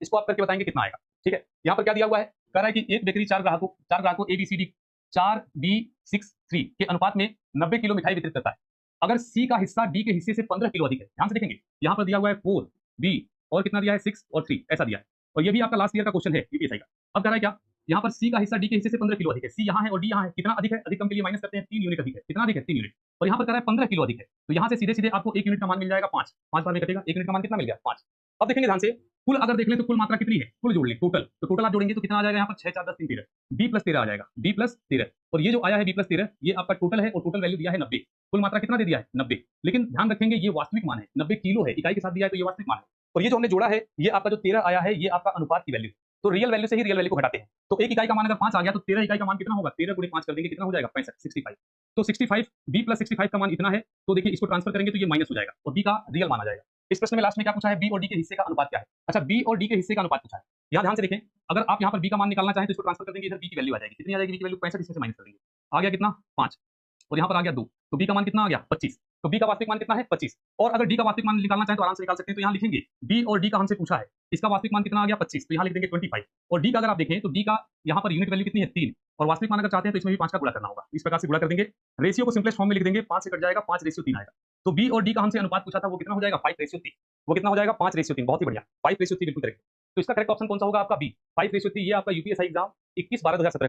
इसको आप करके बताएंगे कितना आएगा। ठीक है, यहाँ पर क्या दिया हुआ है, कह रहा है कि एक बेकरी चार ग्राहकों ABCD 4B63 के अनुपात में 90 किलो मिठाई वितरित करता है। अगर सी का हिस्सा डी के हिस्से से 15 किलो अधिक है, ध्यान से देखेंगे, यहाँ पर दिया हुआ है 4B और कितना दिया है 6 और 3 ऐसा दिया है, और ये भी आपका लास्ट ईयर का क्वेश्चन है यूपीएससी का। अब कह रहा है क्या, यहाँ पर सी का हिस्सा डी के हिस्से से 15 किलो अधिक है, सी यहाँ है और डी यहाँ है, कितना अधिक है, अधिकतम के लिए माइनस करते हैं 3 यूनिट अधिक है, कितना अधिक है 3 यूनिट, और यहाँ पर कह रहा है 15 किलो अधिक है, तो यहाँ से सीधे सीधे आपको 1 यूनिट का मान मिल जाएगा 5, 5 बार में कटेगा, 1 यूनिट का मान कितना मिल गया 5। अब देखेंगे ध्यान से, कुल अगर देख लें तो कुल मात्रा कितनी है, कुल जोड़ लें टोटल, तो टोटल आप जोड़ेंगे तो कितना आ जाएगा, यहाँ पर 6 4 10 3 13, बी प्लस 13 आ जाएगा, बी प्लस 13, और ये जो आया है बी प्लस 13 ये आपका टोटल है, और टोटल वैल्यू दिया है 90, कुल मात्रा कितना दे दिया है 90, लेकिन ध्यान रखेंगे ये वास्तविक मान है, 90 किलो है, इकाई के साथ दिया है तो ये वास्तविक मान है, और ये जो हमने जोड़ा है ये आपका जो 13 आया है ये आपका अनुपात की वैल्यू, तो रियल वैल्यू से ही रियल वैल्यू को घटाते हैं, तो एक इकाई का मान अगर 5 आ गया तो 13 इकाई का मान कितना होगा, 13 गुणे 5 कर देंगे कितना हो जाएगा 65, 65, तो 65 बी प्लस 65 का मान इतना है, तो देखिए इसको ट्रांसफर करेंगे तो ये माइनस हो जाएगा और बी का रियल माना जाएगा। इस प्रश्न में लास्ट में क्या पूछा है, बी और डी के हिस्से का अनुपात क्या है, अच्छा बी और डी के हिस्से का अनुपात पूछा है, यहाँ ध्यान से देखें, अगर आप यहाँ पर बी का मान निकालना चाहें तो इसको ट्रांसफर कर देंगे, इधर बी की वैल्यू आ जाएगी, कितनी आ जाएगी, बी की वैल्यू 65 इसमें से माइनस कर देंगे, आ गया कितना 5, और यहाँ पर आ गया 2, तो बी का मान कितना आ गया 25, तो बी का वास्तविक मान कितना है 25, और अगर डी का वास्तविक मान निकालना चाहें तो आराम से निकाल सकते हैं, तो यहाँ लिखेंगे बी और डी का हमसे पूछा है, इसका वास्तविक मान कितना आ गया 25, तो यहाँ लिख देंगे 25, और डी का अगर आप देखें तो डी का यहाँ पर यूनिट वैल्यू कितनी है 3, और वास्तविक मान अगर चाहते हैं तो इसमें भी 5 का गुणा करना होगा, इस प्रकार से गुणा कर देंगे, रेशियो को सिंपलेस्ट फॉर्म में लिख देंगे, 5 से कट जाएगा 5:3 आएगा, तो बी और डी का हमसे अनुपात पूछा था वो कितना हो जाएगा 5:3, वो कितना हो जाएगा 5:3, बहुत ही बढ़िया 5:3 बिल्कुल करेक्ट, तो इसका करेक्ट ऑप्शन कौन सा होगा आपका बी 5:3, ये आपका यूपीएससी एग्जाम 21/12/2017